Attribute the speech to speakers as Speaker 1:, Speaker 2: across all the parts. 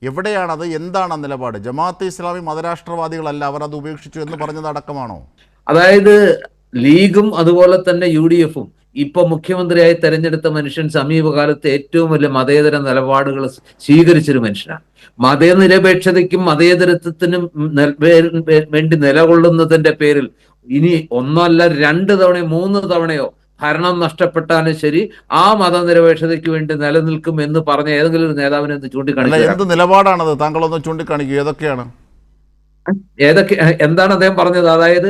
Speaker 1: എവിടെയാണത്? എന്താണ് ആ നിലപാട്? ജമാഅത്തെ ഇസ്ലാമി മതരാഷ്ട്രവാദികളല്ല, അവർ അത് ഉപേക്ഷിച്ചു എന്ന് പറഞ്ഞതടക്കമാണോ?
Speaker 2: അതായത് ലീഗും അതുപോലെ തന്നെ UDF-ഉം ഇപ്പൊ മുഖ്യമന്ത്രിയായി തെരഞ്ഞെടുത്ത മനുഷ്യൻ സമീപകാലത്ത് ഏറ്റവും വലിയ മതേതര നിലപാടുകൾ സ്വീകരിച്ചൊരു മനുഷ്യനാണ്. മതനിരപേക്ഷതയ്ക്കും മതേതരത്വത്തിനും വേണ്ടി നിലകൊള്ളുന്നതിന്റെ പേരിൽ ഇനി ഒന്നല്ല 2 തവണയോ 3 തവണയോ ഭരണം നഷ്ടപ്പെട്ടാലും ശരി ആ മതനിരപേക്ഷതയ്ക്ക് വേണ്ടി നിലനിൽക്കും എന്ന് പറഞ്ഞ ഏതെങ്കിലും ഒരു നേതാവിനെ ഒന്ന്
Speaker 1: അല്ല,
Speaker 2: ചൂണ്ടിക്കാണിച്ചു.
Speaker 1: എന്ത് നിലപാടാണത്? താങ്കളൊന്ന് ചൂണ്ടിക്കാണിക്കൂ, ഏതൊക്കെയാണ്?
Speaker 2: എന്താണ് അദ്ദേഹം പറഞ്ഞത്? അതായത്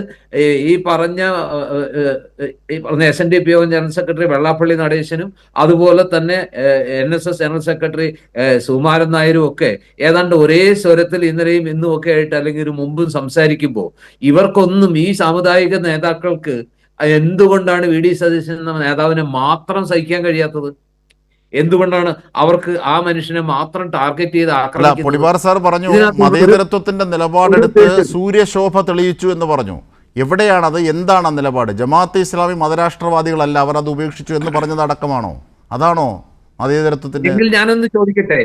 Speaker 2: ഈ പറഞ്ഞ SNDP യോഗം ജനറൽ സെക്രട്ടറി വെള്ളാപ്പള്ളി നടേശനും അതുപോലെ തന്നെ NSS ജനറൽ സെക്രട്ടറി സുകുമാരൻ നായരും ഒക്കെ ഏതാണ്ട് ഒരേ സ്വരത്തിൽ ഇന്നലെയും ഇന്നും ഒക്കെ ആയിട്ട് അല്ലെങ്കിൽ ഒരു മുമ്പും സംസാരിക്കുമ്പോൾ ഇവർക്കൊന്നും ഈ സാമുദായിക നേതാക്കൾക്ക് എന്തുകൊണ്ടാണ് VD സതീശൻ എന്ന നേതാവിനെ മാത്രം സഹിക്കാൻ കഴിയാത്തത്? എന്തുകൊണ്ടാണ് അവർക്ക് ആ മനുഷ്യനെ മാത്രം ടാർഗറ്റ് ചെയ്ത്
Speaker 1: അല്ല, പൊടിപാറ സാർ പറഞ്ഞു മതേതരത്വത്തിന്റെ നിലപാടെടുത്ത് സൂര്യശോഭ തെളിയിച്ചു എന്ന് പറഞ്ഞു. എവിടെയാണത്? എന്താണ് ആ നിലപാട്? ജമാഅത്തെ ഇസ്ലാമി മതരാഷ്ട്രവാദികളല്ല, അവർ അത് ഉപേക്ഷിച്ചു എന്ന് പറഞ്ഞതടക്കമാണോ? അതാണോ മതേതരത്വത്തിന്റെ?
Speaker 2: എങ്കിൽ ഞാനൊന്ന് ചോദിക്കട്ടെ,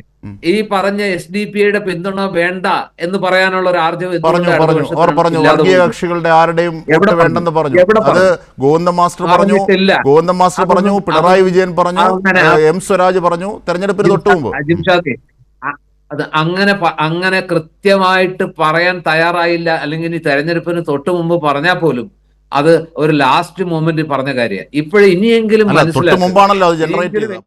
Speaker 2: ഈ പറഞ്ഞ SDP-യുടെ പിന്തുണ വേണ്ട എന്ന് പറയാനുള്ള ഒരു ആർജവം
Speaker 1: പറഞ്ഞു വർഗീയ കക്ഷികളുടെ ആരുടെയും വോട്ട് വേണ്ടെന്ന് പറഞ്ഞു. അത് ഗോവിന്ദ മാസ്റ്റർ പറഞ്ഞു, പിണറായി വിജയൻ പറഞ്ഞു, M സ്വരാജ് പറഞ്ഞു തെരഞ്ഞെടുപ്പിന് തൊട്ടു മുമ്പ്.
Speaker 2: അത് അങ്ങനെ കൃത്യമായിട്ട് പറയാൻ തയ്യാറായില്ല, അല്ലെങ്കിൽ ഈ തെരഞ്ഞെടുപ്പിന് തൊട്ട് മുമ്പ് പറഞ്ഞാൽ പോലും അത് ഒരു ലാസ്റ്റ് മൊമെന്റ് പറഞ്ഞ കാര്യമാണ്. ഇപ്പോഴും ഇനിയെങ്കിലും
Speaker 1: തൊട്ട് മുമ്പാണല്ലോ അത് ജനറേറ്റ് ചെയ്തത്.